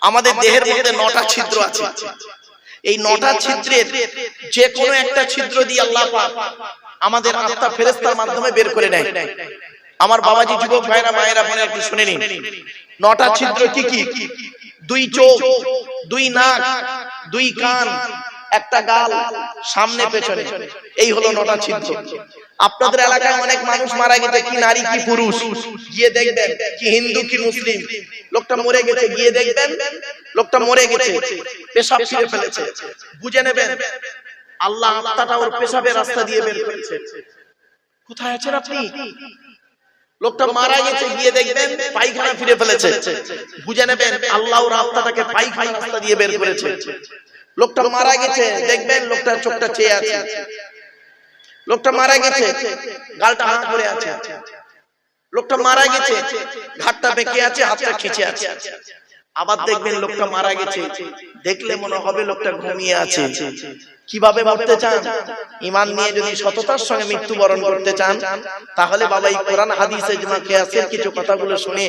আমাদের দেহের মধ্যে 9টা ছিদ্র আছে। এই 9টা ছিদ্রের যে কোনো একটা ছিদ্র দিয়ে আল্লাহ পাক আমাদের আত্মা ফেরেশতার মাধ্যমে বের করে নেয়। আমার বাবাজি, যুবক ভাইরা, মায়েরা, বোনেরা একটু শুনে নিন। 9টা ছিদ্র কি কি? 2 চোখ, 2 নাক, 2 কান, একটা গাল, সামনে পেছনে, এই হলো 9টা ছিদ্র। আপনাদের এলাকায় অনেক মানুষ মারা গেছে, কি নারী কি পুরুষ, গিয়ে দেখবেন, কি হিন্দু কি মুসলিম, লোকটা মরে গেছে, গিয়ে দেখবেন লোকটা মরে গেছে, পেশাব ফিরে ফেলেছে, বুঝে নেবেন আল্লাহ আত্মাটা ওর পেশাবের রাস্তা দিয়ে বের করেছে। কোথায় আছেন আপনি? লোকটা মারা গেছে, গিয়ে দেখবেন পায়খানা ফিরে ফেলেছে, বুঝে নেবেন আল্লাহ ওর আত্মাটাকে পায়খানা রাস্তা দিয়ে বের করেছে। লোকটা মারা গেছে, দেখবেন লোকটার চোখটা চেয়ে আছে। লোকটা মারা গেছে, গালটা হাঁ করে আছে। লোকটা মারা গেছে, ঘাটটা বেঁকে আছে, হাতটা খিচে আছে। আবার দেখবেন লোকটা মারা গেছে, দেখলে মনে হবে লোকটা ঘুমিয়ে আছে। কিভাবে মরতে চান? ঈমান নিয়ে যদি সততার সঙ্গে মৃত্যুবরণ করতে চান, তাহলে বাবা এই কোরআন হাদিস ইজমা কিয়াসের কিছু কথাগুলো শুনে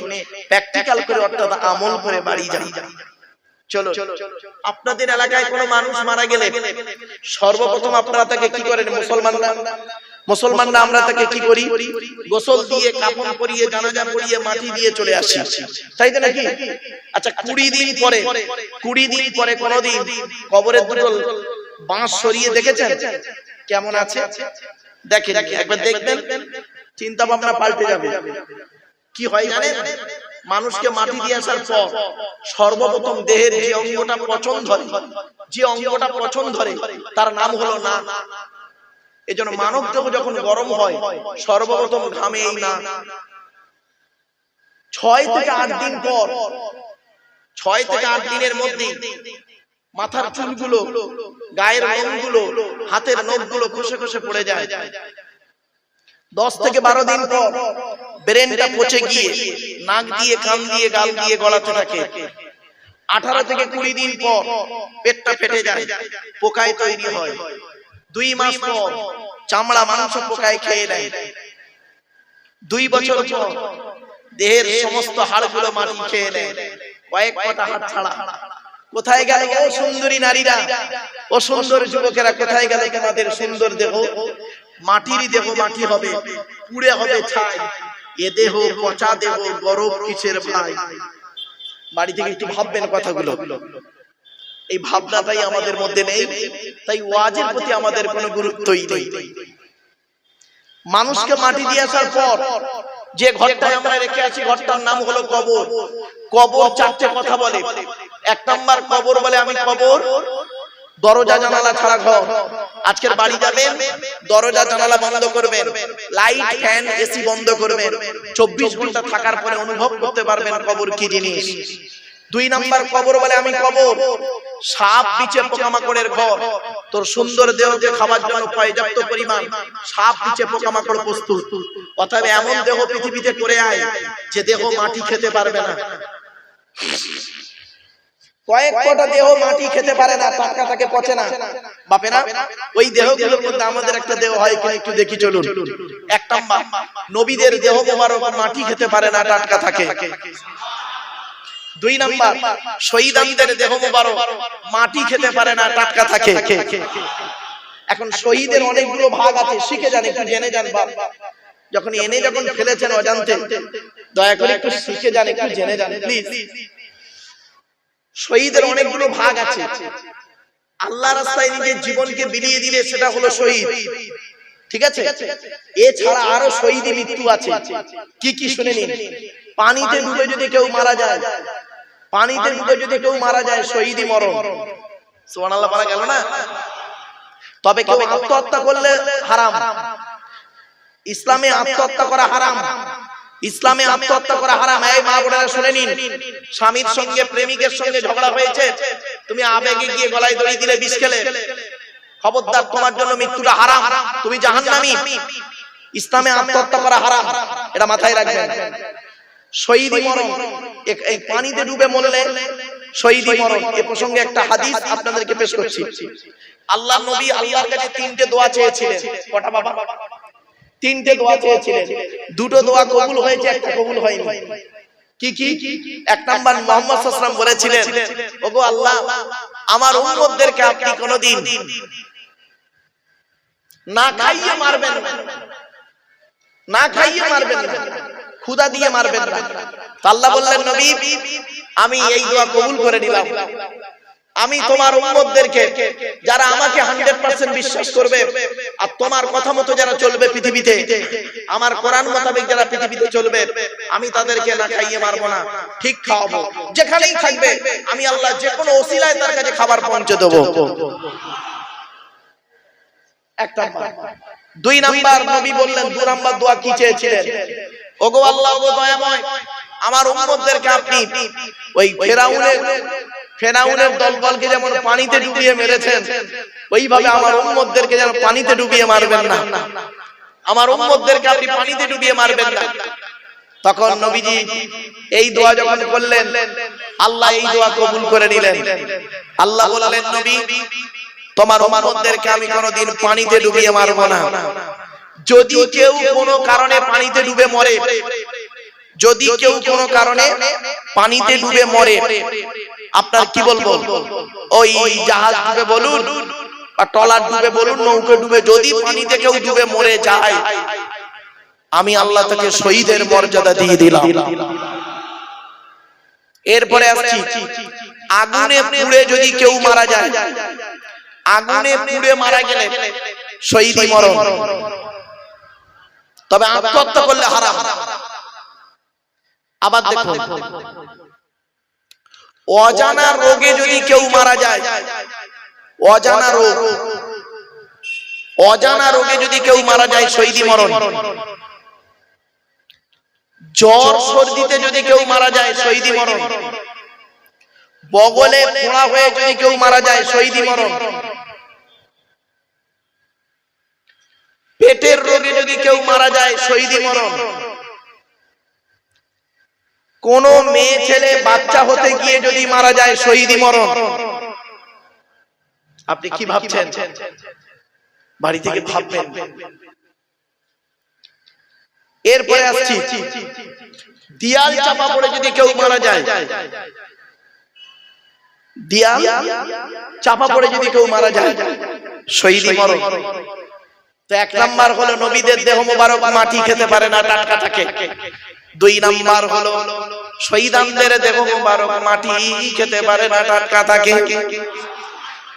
প্র্যাকটিক্যাল করে, অর্থাৎ আমল করে বাড়ি যান। চলো, আপনাদের এলাকায় কোনো মানুষ মারা গেলে সর্বপ্রথম আপনারা তাকে কি করেন? মুসলমানরা আমরা তাকে কি করি? গোসল দিয়ে, কাফন পরিয়ে, জানাজা পড়িয়ে, মাটি দিয়ে চলে আসি, তাই তো নাকি? আচ্ছা, 20 দিন পরে কোনদিন কবরের দুটো বাঁশ সরিয়ে দেখেছেন কেমন আছে? দেখেন, একবার দেখবেন, চিন্তা ভাবনা পাল্টে যাবে। কি হয় জানেন? মানুষকে মাটি দিয়ে আসার পর সর্বপ্রথম দেহের যে অঙ্গটা পছন্দ ধরে, তার নাম হলো না। এজন্য মানব দেহ যখন গরম হয়, সর্বপ্রথম ঘামে এই না। 6 থেকে 8 দিন পর, 6 থেকে 8 দিনের মধ্যে মাথার চুলগুলো, গায়ের লোমগুলো, হাতের নখগুলো খসে খসে পড়ে যায়। 10 থেকে 12 দিন পর ব্রেনটা পচে গিয়ে নাক দিয়ে, কান দিয়ে, গাল দিয়ে গলাতে থাকে। 18 থেকে 20 দিন পর পেটটা ফেটে যায়, পোকায় তৈরি হয়। 2 মাস পর চামড়া মাংস পোকায় খেয়ে নেয়। 2 বছর পর দেহের সমস্ত হাড়গুলো মাটি খেয়ে নেয়, কয়েক কটা হাড় ছাড়া। কোথায় গেল ও সুন্দরী নারীরা, ও সুন্দর যুবকেরা, কোথায় গেল তোমাদের সুন্দর দেহ? মাটির দেহ মাটি হবে, পুড়ে হবে ছাই। এ দেহ পচা দেহ, গরব কিসের ভাই? বাড়ি থেকে একটু ভাববেন কথাগুলো। এই ভাবনাটাই আমাদের মধ্যে নেই, তাই ওয়াজের প্রতি আমাদের কোনো গুরুত্বই নেই। মানুষকে মাটি দিয়ে আসার পর যে ঘরটায় আমরা রেখে আছি, ঘরটার নাম হলো কবর। কবর 4টে কথা বলে। 1 নাম্বার কবর বলে, আমি কবর, দরজা জানালা ছাড়া ঘর। আজকের বাড়ি যাবেন, দরজা জানালা বন্ধ করবেন, লাইট ফ্যান এসি বন্ধ করবেন। 24 ঘন্টা থাকার পরে অনুভব করতে পারবেন কবর কি জিনিস। 2 নাম্বার কবর বলে, আমি কবর, সাপ বিছে পোকামাকড়ের ঘর। তোর সুন্দর দেহকে খাবার জন্য পর্যাপ্ত পরিমাণ সাপ বিছে পোকামাকড় প্রস্তুত। অতএব এমন দেহ পৃথিবীতে করে আয় যে দেহ মাটি খেতে পারবে না। কয়েক কটা দেহ মাটি খেতে পারে না, টাটকা থাকে, পচে না। বাপেরা, ওই দেহগুলোর মধ্যে আমাদের একটা দেহ হয় কিনা একটু দেখি চলুন। 1 নাম্বার, নবীদের দেহ মোবারক মাটি খেতে পারে না, টাটকা থাকে। 2 নাম্বার, শহীদদের দেহ মোবারক মাটি খেতে পারে না, টাটকা থাকে। এখন শহীদের অনেকগুলো ভাগ আছে, শিখে যান, একটু জেনে যান। বাপ যখন ফেলেছেন অজান্তে, দয়া করে একটু শিখে যান, একটু জেনে যান প্লিজ। শহীদের অনেকগুলো ভাগ আছে। আল্লাহ রাস্তায় নিজের জীবনকে বিলিয়ে দিলে সেটা হলো শহীদ, ঠিক আছে? এছাড়া আরো শহীদি মৃত্যু আছে। কি কি শুনে নিন। পানিতে ডুবে যদি কেউ মারা যায়, শহীদি মরণ। সুবহানাল্লাহ বলা গেল না? তবে কেউ আত্মহত্যা করলে হারাম। ইসলামে আত্মহত্যা করা হারাম। ইসলামে আত্মহত্যা করা হারাম। এই মা বোনেরা শুনে নিন, স্বামীর সঙ্গে, প্রেমিকের সঙ্গে ঝগড়া হয়েছে, তুমি আবেগে গিয়ে গলায় দড়ি দিলে, বিষ খেলে, খবরদার, তোমার জন্য মৃত্যুটা হারাম, তুমি জাহান্নামী। ইসলামে আত্মহত্যা করা হারাম, এটা মাথায় রাখবেন। শহীদি মরণ, এই পানিতে ডুবে মরলে শহীদি মরণ। এ প্রসঙ্গে একটা হাদিস আপনাদেরকে পেশ করছি। আল্লাহর নবী আল্লাহর কাছে 3টে দোয়া চেয়েছিলেন। কটা বাবা? 3টে দোয়া চেয়েছিলেন। 2টো দোয়া কবুল হয়েছে, একটা কবুল হয়নি। কি কি? এক নাম্বার মুহাম্মদ সাল্লাল্লাহু আলাইহি ওয়াসাল্লাম বলেছিলেন, ওগো আল্লাহ, আমার উম্মতদেরকে আপনি কোনদিন না খাইয়ে মারবেন না, না খাইয়ে মারবেন না, ক্ষুধা দিয়ে মারবেন না। আল্লাহ বললেন, নবী আমি এই দোয়া কবুল করে নিলাম। আমি তোমার উম্মতদেরকে যারা আমাকে 100% বিশ্বাস করবে আর তোমার কথা মতো যারা চলবে পৃথিবীতে, আমার কোরআন মোতাবেক যারা পৃথিবীতে চলবে, আমি তাদেরকে না খাইয়ে মারবো না, ঠিক খাওয়াবো। যেখানেই থাকবে আমি আল্লাহ যে কোনো ওসিলায় তার কাছে খাবার পৌঁছে দেবো। এক নাম্বার। দুই নাম্বার নবী বললেন, দুই নাম্বার দোয়া কি চেয়েছিলেন? ওগো আল্লাহ, ওগো দয়াময়, আমার উম্মতদেরকে আপনি ওই ফেরাউনের দলবলকে যেমন পানিতে ডুবিয়ে মেরেছেন, ওইভাবে আমার উম্মতদেরকে যেন পানিতে ডুবিয়ে মারবেন না, আমার উম্মতদেরকে আপনি পানিতে ডুবিয়ে মারবেন না। তখন নবীজি এই দোয়া যখন করলেন, আল্লাহ এই দোয়া কবুল করে নিলেন। আল্লাহ বললেন, নবী তোমার উম্মতদেরকে আমি কোনোদিন পানিতে ডুবিয়ে মারবো না। যদি কেউ কোনো কারণে পানিতে ডুবে মরে, যদি কেউ কোনো কারণে পানিতে ডুবে মরে, আপনার কি বলবো, ওই জাহাজ ডুবে বলুন বা ট্রলার ডুবে বলুন, নৌকা ডুবে, যদি পানিতে কেউ ডুবে মরে যায়, আমি আল্লাহ তাকে শহীদের মর্যাদা দিয়ে দিলাম। এরপরে আসছি, আগুনে পুড়ে যদি কেউ মারা যায়, আগুনে পুড়ে মারা গেলে শহীদি মরণ, তবে আত্মহত্যা করলে হারাম। আবার দেখুন, অজানা রোগে যদি কেউ মারা যায়, অজানা রোগ, অজানা রোগে যদি কেউ মারা যায় শহীদি মরণ। জ্বর সর্দিতে যদি কেউ মারা যায় শহীদি মরণ। বগলে ফোঁড়া হয়ে যদি কেউ মারা যায় শহীদি মরণ। পেটের রোগে যদি কেউ মারা যায় শহীদি মরণ। কোন মেয়ে ছেলে বাচ্চা হতে গিয়ে যদি মারা যায় শহীদি মরণ। আপনি কি ভাবছেন? বাড়ি থেকে ভাববেন। এরপরে আসছি, দিয়াল চাপা পড়ে যদি কেউ মারা যায়, দিয়াল চাপা পড়ে যদি কেউ মারা যায় শহীদি মরণ। তো এক নাম্বার হলো নবীদের দেহ মোবারক মাটি খেতে পারে না, টাটকা থাকে। দুই নাম্বার হলো শহীদানদের দেহ মোবারক মাটি খেতে পারে না, টাটকা থাকে।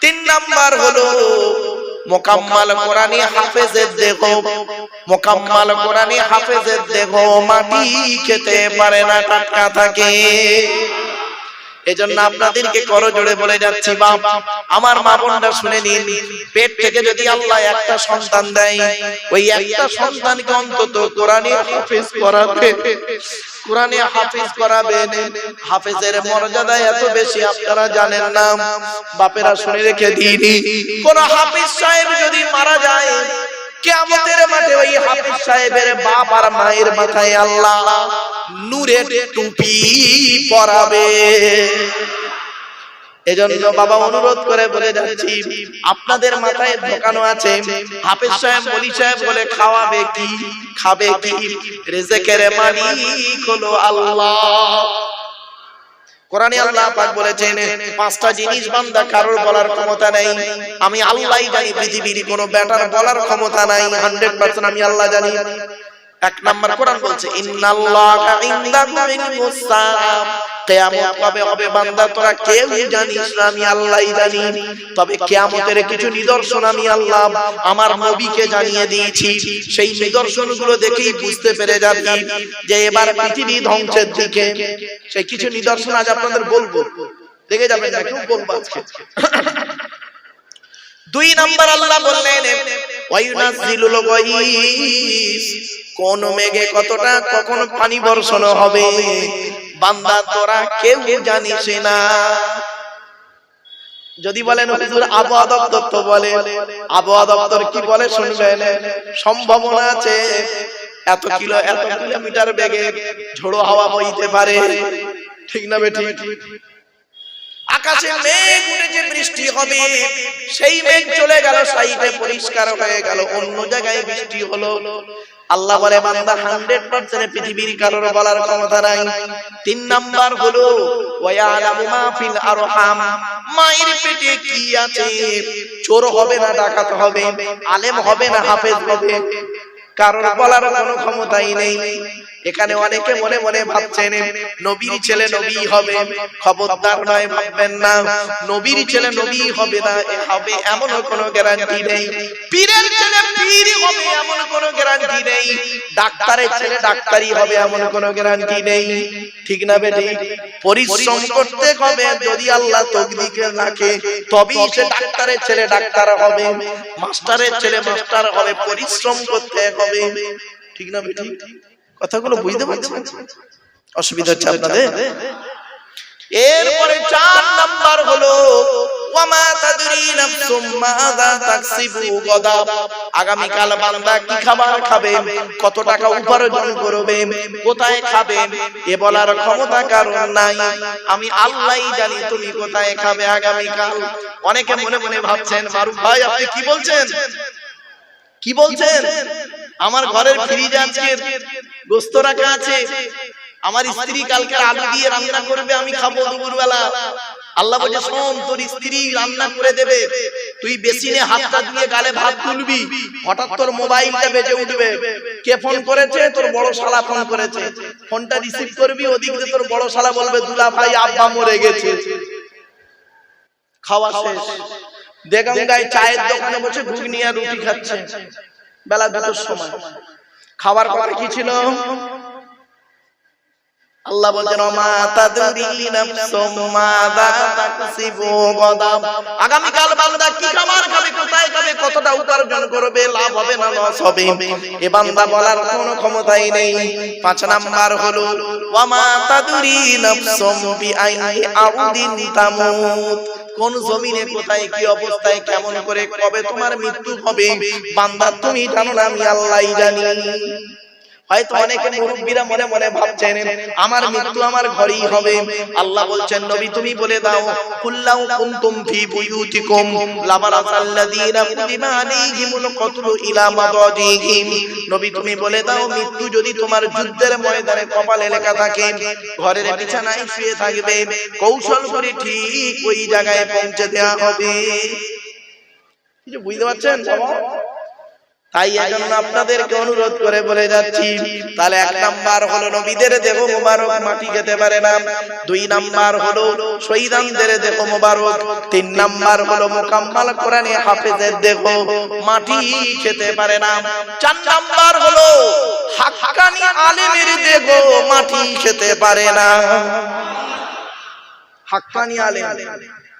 তিন নাম্বার হলো মোকাম্মাল কোরআনী হাফেজের দেহ, মোকাম্মাল কোরআনী হাফেজের দেহ মাটি খেতে পারে না, টাটকা থাকে। এজন্য আপনাদেরকে করজোড়ে বলে যাচ্ছি, বাপ আমার মা বোনরা শুনে নিন, পেট থেকে যদি আল্লাহ একটা সন্তান দেয়, ওই একটা সন্তানকে অন্তত কোরআনে হাফেজ করাবে, কোরআনে হাফেজ করাবেন। হাফেজের মর্যাদা এত বেশি আপনারা জানেন না। বাপেরা শুনে রেখে দিন, কোন হাফেজ সাহেব যদি মারা যায়, কিয়ামতের মাঠে ওই হাফেজ সাহেবের বাপ আর মায়ের মাথায় আল্লাহ নূরের টুপি পরাবে। এজন্য বাবা অনুরোধ করে বলে যাচ্ছি, আপনাদের মাথায় ঢোকানো আছে হাফেজ সাহেব ওলি সাহেব বলে খাওয়াবে কি, খাবে কি? রিজেকের মালিক হলো আল্লাহ। কোরআনে আল্লাহ পাক বলেছেন, পাঁচটা জিনিস বান্দা কারোর বলার ক্ষমতা নাই, আমি আল্লাহই জানি। পৃথিবীর কোনো ব্যাটার বলার ক্ষমতা নাই, 100% আমি আল্লাহ জানি। এক নাম্বার কোরআন বলছে, ইন্নাল্লাহা ইনদাহু ইলমুস সাআ, কিয়ামত কবে হবে বান্দা তোরা কেউ জানিস না, আমি আল্লাহই জানি। তবে কিয়ামতের কিছু নিদর্শন আমি আল্লাহ আমার নবীকে জানিয়ে দিয়েছি। সেই নিদর্শনগুলো দেখেই বুঝতে পেরে যাবি যে এবার পৃথিবী ধ্বংসের দিকে। সেই কিছু নিদর্শন আজ আপনাদের বলবো, দেখে যাবেন না, কেউ বলবো আজকে। দুই নাম্বার আল্লাহ বললেন, ওয়ায়ুনাজ্জিলুল গায়স, কোন মেঘে কতটা কখন পানি বর্ষণ হবে বান্দা তোরা কেউ জানিস না। যদি বলেন হুজুর আবহাওয়া দপ্তর তো বলে, আবহাওয়া দপ্তর কি বলে শুনবেন, সম্ভাবনা আছে এত কিলোমিটার বেগে ঝোড়ো হাওয়া বইতে পারে, ঠিক না বেঠিক? আকাশে মেঘ উঠেছে, বৃষ্টি হবে, সেই মেঘ চলে গেল সাইডে, পরিষ্কার হয়ে গেল, অন্য জায়গায় বৃষ্টি হলো। আল্লাহ বলে বান্দা 100% পৃথিবীর কারোর বলার ক্ষমতা নাই। 3 নাম্বার হলো ওয়ায়ালামু মা ফিল আরহাম, মায়ের পেটে কি আছে। চোর হবে না ডাকাত হবে, আলেম হবে না হাফেজ হবে, কারোর বলার কোনো ক্ষমতাই নেই। এখানে অনেকে মনে মনে ভাবছেন নবীর ছেলে নবী হবে, খবরদার নয়, ভাববেন না নবীর ছেলে নবী হবে না হবে এমন কোনো গ্যারান্টি নেই। পীরের ছেলে পীর হবে এমন কোনো গ্যারান্টি নেই। ডাক্তারের ছেলে ডাক্তারি হবে এমন কোনো গ্যারান্টি নেই। ঠিক না বেটি? পরিশ্রম করতে হবে, যদি আল্লাহ তকদিরে রাখে তবেই সে ডাক্তারের ছেলে ডাক্তার হবে, মাস্টারের ছেলে মাস্টার হবে। পরিশ্রম করতে হবে। ঠিক না বেটি? কথাগুলো বুঝতে পারছেন? অসুবিধা হচ্ছে আপনাদের? এরপরে 4 নাম্বার হলো ওয়ামা তাদরি নাফসুম মাযা তাকসিবু গাদা, আগামী কাল বান্দা কি খাবার খাবে, কত টাকা উপার্জন করবে, কোথায় খাবে এ বলার ক্ষমতা কারণ নাই। আমি আল্লাহই জানি তুমি কোথায় খাবে আগামী কাল। অনেকে মনে মনে ভাবছেন মারুফ ভাই আপনি কি বলছেন, কি বলছেন? আমার ঘরের ফ্রিজে আজকে গোশত রাখা আছে, আমার স্ত্রী কালকে আলু দিয়ে রান্না করবে, আমি খাবো দুপুরবেলা। আল্লাহ বলে শোন, তোর স্ত্রী রান্না করে দেবে, তুই বেসিনে হাতটা দিয়ে গালে ভাত তুলবি, হঠাৎ তোর মোবাইলটা বেজে উঠবে, কে ফোন করেছে? তোর বড় শালা ফোন করেছে। ফোনটা রিসিভ করবি, ওদিক দিয়ে তোর বড় শালা বলবে দুলা ভাই আব্বা মরে গেছে। খাওয়া শেষ, দেগঙ্গায় চায়ের দোকানে বসে ঘুগনি আর রুটি খাচ্ছে বেলা 2টার সময়। খাবার কথা কি ছিল? আল্লাহ বলেন মা তাদরি নাফসুম মাযা তাকসিবু গাদা, আগামী কাল বান্দা কি খাবার খাবে, কোথায় খাবে, কতটা উপার্জন করবে, লাভ হবে না লস হবে এ বান্দা বলার কোনো ক্ষমতাই নেই। 5 নাম্বার হলো ওয়ামা তাদরি নাফসুম বিআইনি আরদিন তামুত, কোন জমিনে কোথায় কি অবস্থায় কেমন করে কবে তোমার মৃত্যু হবে বান্দা তুমি জানো না, আমি আল্লাহই জানি। হয়তো অনেকে মুরব্বীরা মনে মনে ভাবছেন আমার মৃত্যু আমার ঘরেই হবে। আল্লাহ বলছেন নবী তুমি বলে দাও কুল্লাউ কুনতুম ফি বুয়ুতিকুম লাবারাসাল্লাযীনা কুতিবা আলাইহিমুল কতলু ইলা মাদাজিহিম, নবী তুমি বলে দাও মৃত্যু যদি তোমার যুদ্ধের ময়দানে কপালে লেখা থাকে, ঘরের বিছানায় শুয়ে থাকবে, কৌশল করে ঠিক ওই জায়গায় পৌঁছে দেওয়া হবে। কিছু বুঝতে পারছেন বাবা? তাই এজন্য আপনাদেরকে অনুরোধ করে বলে যাচ্ছি, তাহলে 1 নাম্বার হলো নবীদের দেহ মোবারক মাটি খেতে পারে না, 2 নাম্বার হলো শহীদানদের দেহ মোবারক, 3 নাম্বার হলো মুকাম্মাল কোরআনে হাফেজের দেহ মাটি খেতে পারে না, 4 নাম্বার হলো হাক্কানি আলেমের দেহ মাটি খেতে পারে না। হাক্কানি আলেম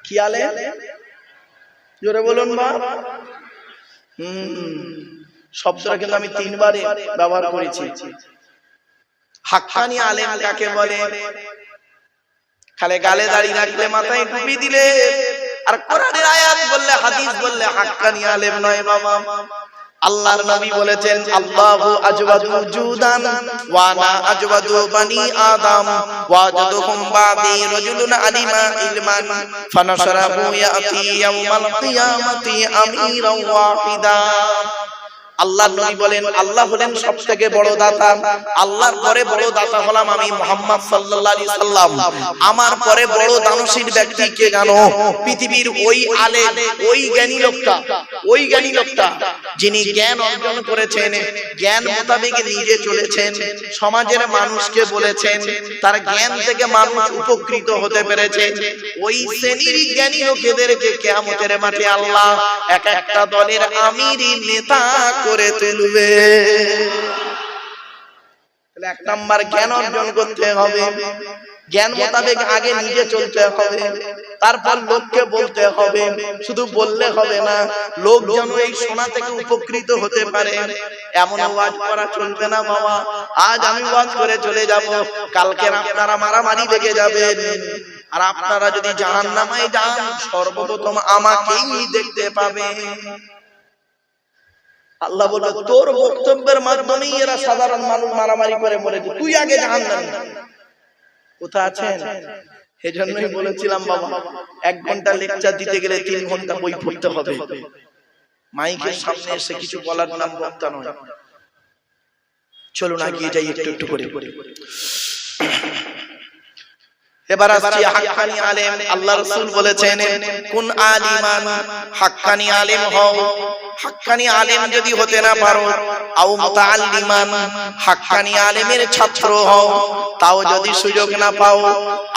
কি আলেম? জোরে বলুন বাবা। শব্দটা কিন্তু আমি 3 বারে ব্যবহার করেছি। হাক্কানি আলেম কাকে বলে? খালে গালে দাড়ি রাখলে মাথায় টুপি দিলে আর কোরআনের আয়াত বললে হাদিস বললে হাক্কানি আলেম নয় বাবা। আল্লাহর নবী বলেছেন আল্লাহু আজওয়াদু জুদান ওয়া আনা আজওয়াদু বানি আদম ওয়াজাদুহুম বাদি রাজুলুন আলিমা ইলমান ফানাশরাহু ইয়াতি ইয়াউমাল কিয়ামাতি আমিরান ওয়াহিদা। আল্লাহর নবী বলেন আল্লাহ হলেন সবথেকে বড় দাতা, আল্লাহর পরে বড় দাতা হলাম আমি মুহাম্মদ সাল্লাল্লাহু আলাইহি সাল্লাম। আমার পরে বড় দানশীল ব্যক্তি কে জানো? পৃথিবীর ওই আলেম, ওই জ্ঞানী লোকটা যিনি জ্ঞান অর্জন করেছেন, জ্ঞান মোতাবেক নিজে চলেছেন, সমাজের মানুষকে বলেছেন, তার জ্ঞান থেকে মানুষ উপকৃত হতে পেরেছে, ওই শ্রেণীর জ্ঞানী লোকেদেরকে কিয়ামতের মাঠে আল্লাহ এক একটা দলের আমির নেতা করে তুলবে। 1 নাম্বার জ্ঞান অর্জন করতে হবে, জ্ঞান মোতাবেক আগে নিজে চলতে হবে, তারপর লোককে বলতে হবে। শুধু বললে হবে না, লোক যেন এই শোনা থেকে উপকৃত হতে পারে এমন ওয়াজ করা চলবে না বাবা। আজ আমি ওয়াজ করে চলে যাব, কালকে আপনারা মারামারি লেগে যাবেন, আর আপনারা যদি জাহান্নামে যান সর্বপ্রথম আমাকেই দেখতে পাবেন। আল্লাহ বলে তোর বক্তব্যের মাধ্যমেই এরা সাধারণ মানুষ মারামারি করে মরে যায়, তুই আগে জাহান্নামে। কোথায় আছেন? এজন্যই বলেছিলাম বাবা 1 ঘন্টা লেকচার দিতে গেলে 3 ঘন্টা বই পড়তে হবে। মাইকের সামনে এসে কিছু বলার নাম বক্তা নয়। চলুন এগিয়ে যাই একটু একটু করে। এবার আসছি হাক্কানি আলেম। আল্লাহ রাসূল বলেছেন কুন আলিমান, হাক্কানি আলেম হও। হাক্কানি আলেম যদি হতে না পারো, আও মুতাআল্লিমান, হাক্কানি আলেমের ছাত্র হও, তাও যদি সুযোগ না পাও,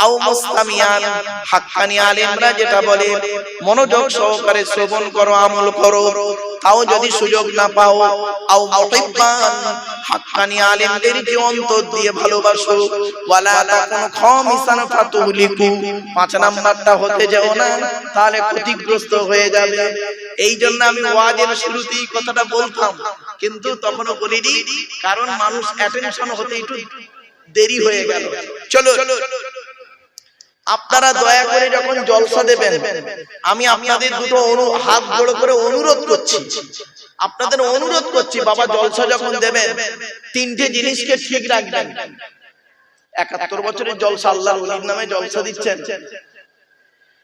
আও মুস্তামিয়ান, হাক্কানি আলেমরা যেটা বলে মনোযোগ সহকারে শ্রবণ করো, আমল করো, তাও যদি সুযোগ না পাও, আও মুহিব্বান, হাক্কানি আলেমদেরকে অন্তর দিয়ে ভালোবাসো, ওয়ালা তাকুন খামিসান ফাতুহলিকু, 5 নাম্বারটা হতে যাও না, তাহলে ক্ষতিগ্রস্ত হয়ে যাবে। এই জন্য আমি ওয়াজের শুরুতেই কথাটা বলতাম, কিন্তু তখনও বলিনি, কারণ মানুষ অ্যাটেনশন হতে একটু দেরি হয়ে গেল। চলো, আপনারা দয়া করে যখন জলসা দেবেন, আমি আপনাদের দুটো হাত জোড় করে অনুরোধ করছি, আপনাদের অনুরোধ করছি, বাবা জলসা যখন দেবেন 3টে জিনিসকে ঠিক রাখবেন। 71 বছরের জলসা, আল্লাহর ওলির নামে জলসা দিচ্ছেন,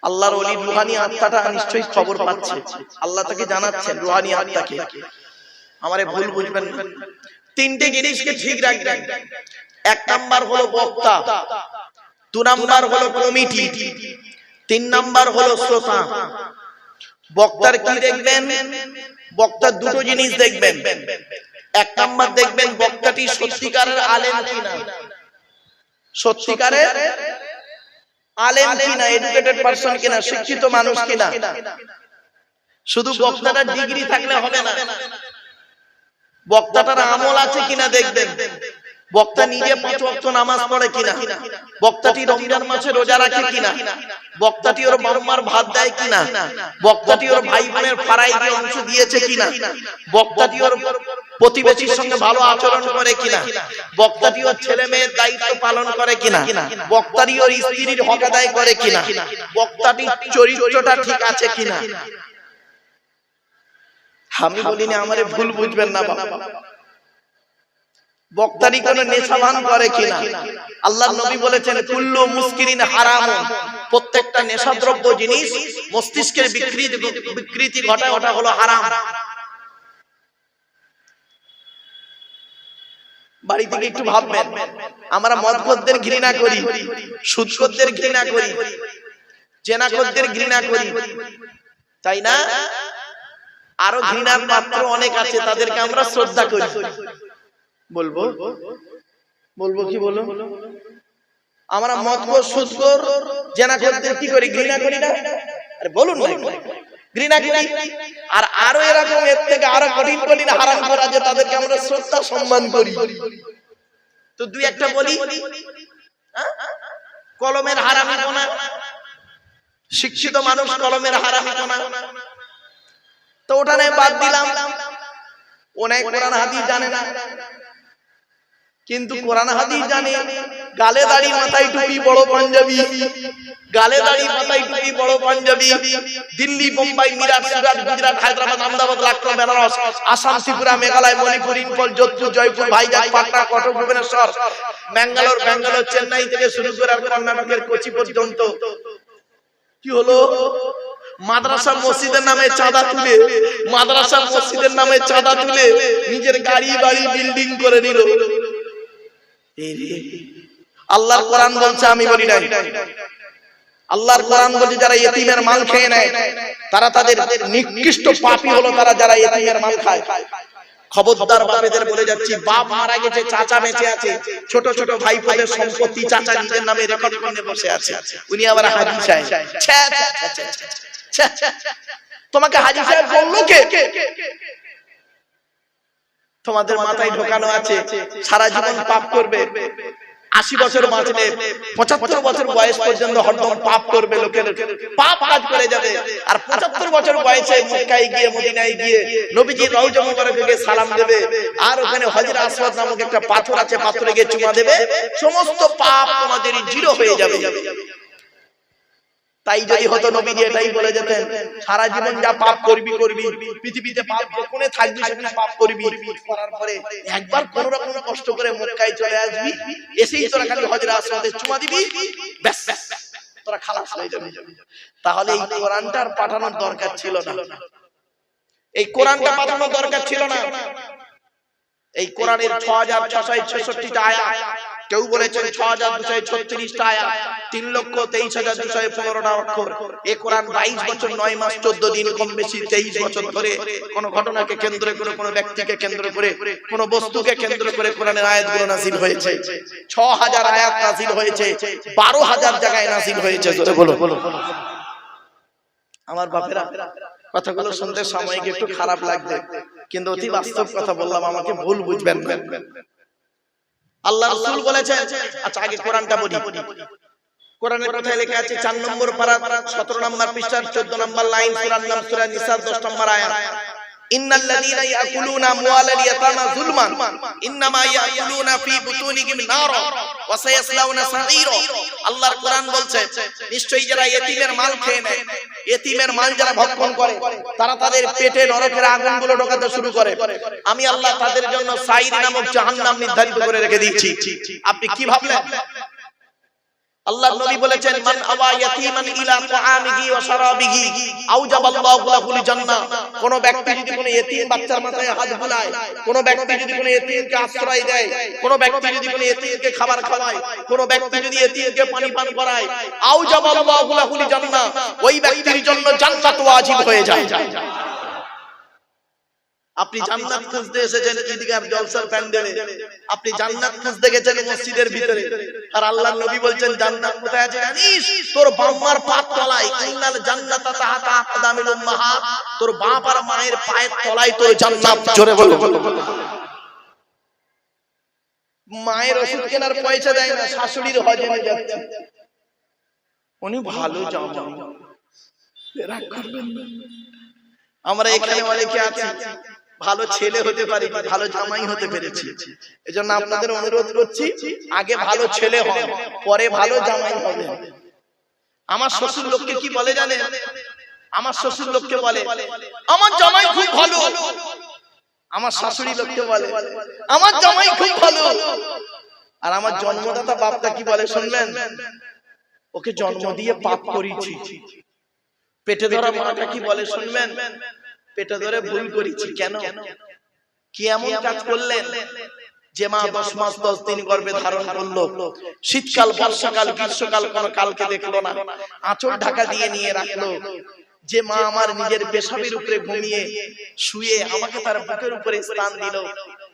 আল্লাহর ওলির রুহানি আত্মাটা নিশ্চয়ই খবর পাচ্ছে, আল্লাহ তাকে জানাচ্ছেন রুহানি আত্মাকে, আমারে ভুল বুঝবেন না। 3টে জিনিসকে ঠিক রাখবেন। 1 নাম্বার হলো বক্তা, 2 নাম্বার হলো কমিটি, 3 নাম্বার হলো শ্রোতা। বক্তার কি দেখবেন? বক্তার দুটো জিনিস দেখবেন। 1 নাম্বার দেখবেন বক্তাটি সত্যিকারের আলেম কিনা, সত্যিকারের আলেম কিনা, এডুকেটেড পারসন কিনা, শিক্ষিত মানুষ কিনা। শুধু বক্তাটা ডিগ্রি থাকলে হবে না, বক্তাটার আমল আছে কিনা দেখবেন। বক্তা নিজে 5 ওয়াক্ত নামাজ পড়ে কিনা, বক্তাটি রমজান মাসে রোজা রাখে কিনা, বক্তাটি ওর বাবা-মার ভাত দেয় কিনা, বক্তাটি ওর ভাই বোনের ফারাইজে অংশ দিয়েছে কিনা, বক্তাটি ওর প্রতিবেশীর সঙ্গে ভালো আচরণ করে কিনা, বক্তাটি ওর ছেলে মেয়ের দায়িত্ব পালন করে কিনা, বক্তাটি ওর স্ত্রীর হক আদায় করে কিনা, বক্তাটির চরিত্রটা ঠিক আছে কিনা। আমি বলিনি, আমারে ভুল বুঝবেন না বাবা। বক্তারি কোন নেশাভান করে কিনা। আল্লাহর নবী বলেছেন কুল্লু মুস্কিরিন হারাম, প্রত্যেকটা নেশাদ্রব্য জিনিস মস্তিষ্কের বিকৃতি ঘটায়, ওটা হলো হারাম। বাড়ি থেকে একটু ভাববেন, আমরা মদখোরদের ঘৃণা করি, সুদখোরদের ঘৃণা করি, জেনাখোরদের ঘৃণা করি, তাই না? আরো ঘৃণার পাত্র অনেক আছে, তাদেরকে আমরা শ্রদ্ধা করি। বলবো বলবো কি বলো, আমরা মদখোর, সুদখোর, জেনাখোরদের কি করি? ঘৃণা করি না? আরে বলুন না, ঘৃণা করি। আর আরো এরকম এর থেকে আরো কঠিন কঠিন হারামখোর আছে, তাদেরকে আমরা শ্রদ্ধা সম্মান করি। তো 2-1টা বলি। কলমের হারামিপনা, শিক্ষিত মানুষ কলমের হারামিপনা, তো ওটা নয় বাদ দিলাম। অনেক কোরআন হাদিস জানে না, কিন্তু কোরআন হাদিস জানে। গালে দাড়ি মাথায় টুপি বড় পাঞ্জাবি, গালে দাড়ি মাথায় টুপি বড় পাঞ্জাবি, দিল্লি, বোম্বাই, মিরাট, সুরাট, গুজরাট, হায়দ্রাবাদ, আহমেদাবাদ, লখনউ, বেনারস, আসাম, ত্রিপুরা, মেঘালয়, মণিপুর, ইম্ফল, যোধপুর, জয়পুর, ভাইজাগ, পাটনা, কটক, ভুবনেশ্বর, ব্যাঙ্গালোর, চেন্নাই থেকে শুরু করে কর্ণাটকের কোচি পর্যন্ত কি হলো? মাদ্রাসা মসজিদের নামে চাঁদা তুলে, মাদ্রাসা মসজিদের নামে চাঁদা তুলে নিজের গাড়ি বাড়ি বিল্ডিং করে নিল। আল্লাহর কোরআন বলছে, আমি বলি নাই, আল্লাহর কোরআন বলছে যারা ইতিমের মাল খেয়ে নেয় তারা তাদের নিকৃষ্ট পাপী হলো, তারা যারা ইতিমের মাল খায়। খবরদার বাপেদের বলে যাচ্ছি, বাপ মারা গেছে, চাচা বেঁচে আছে, ছোট ছোট ভাইপোদের সম্পত্তি চাচা নিজের নামে রেকর্ড করে বসে আছে, উনি আবার হাজি সাহেব। তোমাকে হাজি সাহেব বললো কে? তোমাদের মাথায় ঢোকানো আছে সারা জীবন পাপ করবে, 80 বছর বাঁচলে 75 বছর বয়স পর্যন্ত হরদম পাপ করবে, লোকের পাপ কাজ করে যাবে। আর 75 বছর বয়সে মক্কায় গিয়ে, মদিনায় গিয়ে নবীজির রওজা মুবারকে গিয়ে সালাম দেবে, আর ওখানে হজরে আসওয়াদ নামক একটা পাথর আছে, পাথরে গিয়ে চুমা দেবে, সমস্ত পাপ তোমাদের জিরো হয়ে যাবে। তাই যদি হতো, নবীজি এটাই বলে যেতেন, সারা জীবন যা পাপ করবি করবি, পৃথিবীতে পাপ যখনই থাকবি সেখানে পাপ করবি, করার পরে একবার কোন রকম কষ্ট করে মক্কায় চলে আসবি, এসেই তোরা খালি হজরে আসওয়াদে চুমা দিবি, ব্যাস তোরা খালাস হয়ে যাবি। তাহলে এই কোরআনটার পাঠানোর দরকার ছিল না, এই কোরআনটা পাঠানোর দরকার ছিল না। এই কোরআনের ৬৬৬৬টা আয়াত, কেউ বলেছেন ৬২৩৬টা আয়াত, ৩,২৩,২১৫টা অক্ষর। এই কোরআন ২২ বছর ৯ মাস ১৪ দিন কম বেশি ২৩ বছর ধরে কোন ঘটনাকে কেন্দ্র করে, কোন ব্যক্তিকে কেন্দ্র করে, কোন বস্তুকে কেন্দ্র করে কোরআনের আয়াতগুলো নাযিল হয়েছে। ৬০০০ আয়াত নাযিল হয়েছে, ১২,০০০ জায়গায় নাযিল হয়েছে। জোরে বলো। আমার বাপেরা, কথাগুলো শুনতে সাময়িক একটু খারাপ লাগবে, কিন্তু অতি বাস্তব কথা বললাম, আমাকে ভুল বুঝবেন না। আল্লাহ রাসূল বলেছেন, আচ্ছা আগে কোরআনটা বলি। কোরআনের কথায় লেখা আছে ৪ নম্বর পারা ১৭ নম্বর পৃষ্ঠা ১৪ নম্বর লাইন, সূরার নাম সূরা নিসা ১০ নম্বর আয়াত। ইন্নাল্লাযীনা ইয়াকুলুনা আমওয়ালাল ইয়াতামা যুলমান ইন্নামা ইয়াকুলুনা ফি বুতুনিহিম নারা ওয়া সায়াসলাউনা সাঈরা। আল্লাহর কোরআন বলছে, নিশ্চয়ই যারা ইতিমের মাল খেয়ে নেয়, ইতিমের মাল যারা ভক্ষণ করে, তারা তাদের পেটে নরকের আগুনগুলো ঢোকাতে শুরু করে। আমি আল্লাহ তাদের জন্য সাঈর নামক জাহান্নাম নির্ধারিত করে রেখে দিয়েছি। আপনি কি ভাবলেন? আল্লাহর নবী বলেছেন, মান আওয়া ইয়াতীমান ইলা তাআমিহি ওয়া শারাবিহি আওজাবাল্লাহু লাহুল জান্নাহ। কোন ব্যক্তি যদি কোন ইতিম বাচ্চার মাথায় হাত বুলায়, কোন ব্যক্তি যদি কোন ইতিমকে আশ্রয় দেয়, কোন ব্যক্তি যদি কোন ইতিমকে খাবার খাওয়ায়, কোন ব্যক্তি যদি ইতিমকে পানি পান করায়, আওজাবাল্লাহু লাহুল জান্নাহ, ওই ব্যক্তির জন্য জান্নাত ওয়াজিব হয়ে যায়। আপনি জান্নাত খুঁজতে এসেছেন ঈদগাহ জলসার প্যান্ডেলে, আপনি জান্নাত খুঁজতে গেছেন মসজিদের ভিতরে, আর আল্লাহর নবী বলছেন জান্নাত কোথায় আছে জানিস? তোর বাবার পায়ের তলায়। ইন্নাল জান্নাতা তাহতা আকদামিল উম্মাহাত। তোর বাপ আর মায়ের পায়ের তলায় তোর জান্নাত। জোরে বলো। মায়ের ওষুধ কেনার পয়সা দেয় না, শাশুড়ির হজে নিয়ে যাচ্ছে। উনি ভালো জামাই, রাগ করবেন না। আমরা এখানে অনেকে আছি ভালো ছেলে হতে পারি, ভালো জামাই হতে পেরেছি। এজন্য আপনাদের অনুরোধ করছি, আগে ভালো ছেলে হন, পরে ভালো জামাই হবে। আমার শ্বশুর লোককে কি বলে জানেন? আমার শ্বশুর লোককে বলে আমার জামাই খুব ভালো। আমার শাশুড়ি লোককে বলে আমার জামাই খুব ভালো। আর আমার জন্মদাতা বাপটা কি বলে শুনবেন? ওকে জন্ম দিয়ে পাপ করেছি। পেটে ধরা মাটা কি বলে শুনবেন? পেটে ধরে ভুল করেছি। কেন? কি এমন কাজ করলেন যে মা 10 মাস 10 দিন গর্ভে ধারণ করলো, শীতকাল, বর্ষাকাল, গ্রীষ্মকাল কোন কালকে দেখলো না, আঁচল ঢাকা দিয়ে নিয়ে রাখলো। যে মা আমার নিজের পেশাবের উপরে ঘুমিয়ে শুয়ে আমাকে তার বুকের উপরে স্থান দিল।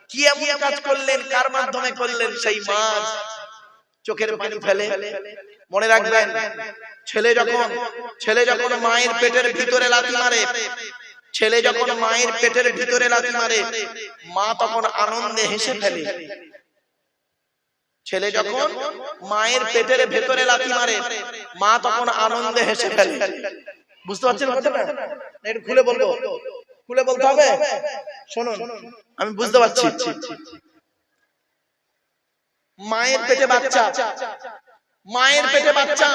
কি এমন কাজ করলেন? কার মাধ্যমে করলেন? সেই মা চোখের পানি ফেলে। মনে রাখবেন, ছেলে যখন মায়ের পেটের ভিতরে লাথি মারে, ছেলে যখন মায়ের পেটের ভিতরে লাথি মারে, মা তখন আনন্দে হেসে ফেলে। ছেলে যখন মায়ের পেটের ভেতরে লাথি মারে, মা তখন আনন্দে হেসে ফেলে। বুঝতে পারছেন কথাটা? একটু খুলে বলবো, খুলে বলতে হবে। শুনুন, আমি বুঝতে পারছি। মায়ের পেটে বাচ্চা, মায়ের পেটে বাচ্চা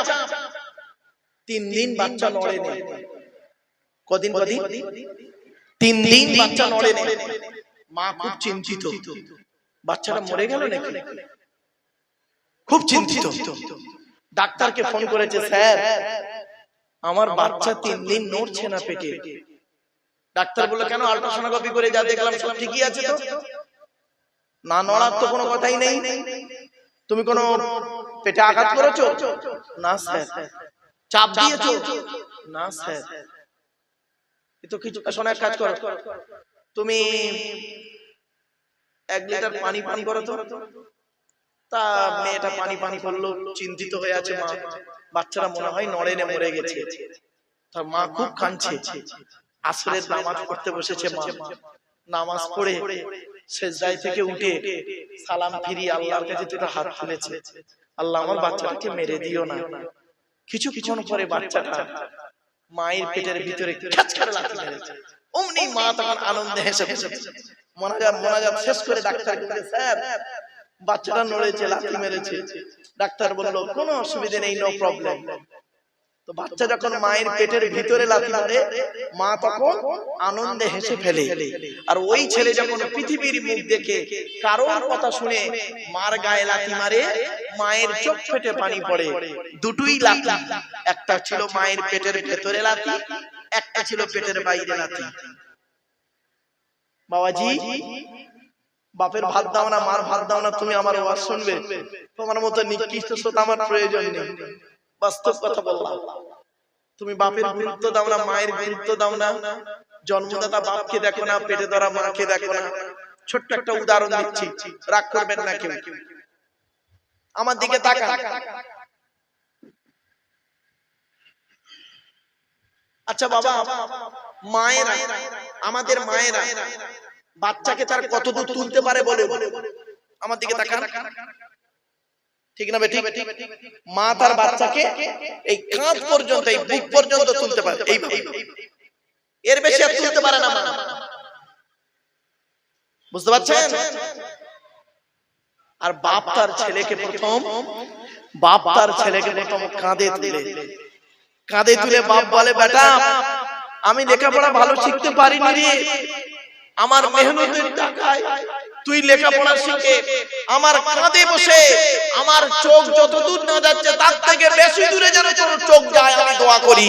3 দিন বাচ্চা নড়ে না। কদিন? 3 দিন বাচ্চা নড়ে না। মা খুব চিন্তিত, বাচ্চাটা মরে গেল নাকি, খুব চিন্তিত। ডাক্তারকে ফোন করেছে, স্যার আমার বাচ্চা 3 দিন নড়ছে না পেটে। ডাক্তার বলল কেন? আল্ট্রাসোনোগ্রাফি করে যা দেখলাম সব ঠিকই আছে। তো না নড়ার তো কোনো কথাই নেই। তুমি কোনো পেটে আঘাত করেছো? না স্যার। চাপ দিয়েছো? না স্যার। তো কিছু শোনা, কাজ করো, তুমি 1 লিটার পানি পান করো তো। তা মেয়েটা পানি করলো, চিন্তিত হয়ে আছে মা। বাচ্চারা মনে হয় নড়ে না, মরে গেছে। তার মা খুব কাঁদছে। আসরের নামাজ পড়তে বসেছে মা। নামাজ পড়ে সেজদায় থেকে উঠে সালাম ফিরিয়ে আল্লাহর কাছে দুটো হাত তুলেছে, আল্লাহ আমার বাচ্চাটাকে মেরে দিও না। কিছুক্ষণ পরে বাচ্চাটা মায়ের পেটের ভিতরে খ্যাচ করে লাথি মেরেছে। অমনি মা তখন আনন্দে হেসে ফেলেছে। মোনাজাত শেষ করে ডাক্তার বলছে, স্যার বাচ্চাটা নড়েছে, লাথি মেরেছে। ডাক্তার বলল কোনো অসুবিধা নেই, নো প্রবলেম। তো বাচ্চা যখন মায়ের পেটের ভিতরে লাথি মারে, মা তখন আনন্দে হেসে ফেলে। আর ওই ছেলে যখন পৃথিবীর মুখ দেখে কারোর কথা শুনে মার গায়ে লাথি মারে, মায়ের চোখ ফেটে পানি পড়ে। দুটোই লাথি, একটা ছিল মায়ের পেটের ভেতরে লাথি, একটা ছিল পেটের বাইরে লাথি। বাবাজি বাপের ভাত দাও না, মার ভাত দাও না, তুমি আমার ওয়াজ শুনবে? তোমার মতো নিকৃষ্ট শ্রোতা আমার প্রয়োজন নেই। বাস্তব কথা বললাম। তুমি বাপের গুরুত্ব দাও না, মায়ের গুরুত্ব দাও না, জন্মদাতা বাপকে দেখো না, পেটে ধরা মাকে দেখো না। ছোট্ট একটা উদাহরণ দিচ্ছি, রাগ করবেন না কেউ। আমার দিকে তাকান। আচ্ছা বাবা, মায়েরা, আমাদের মায়েরা বাচ্চাকে তার কতদূর তুলতে পারে বলে? আমার দিকে তাকান। ঠিক না বেঠিক? মা তার বাচ্চাকে এই কাঁধ পর্যন্ত, এই বুক পর্যন্ত তুলতে পারে, এইভাবে। এর বেশি আর তুলতে পারে না মা। বুঝতে পারছেন? আর বাপ তার ছেলেকে প্রথম কাঁধে তুলে বাপ বলে, বেটা আমি লেখাপড়া ভালো শিখতে পারিনি রে, আমার মেহনতের টাকায় তুই লেখাপড়া শিখে আমার কাঁধে বসে আমার চোখ যত দূর না যাচ্ছে তার থেকে বেশি দূরে যেন তোর চোখ যায়, আমি দোয়া করি।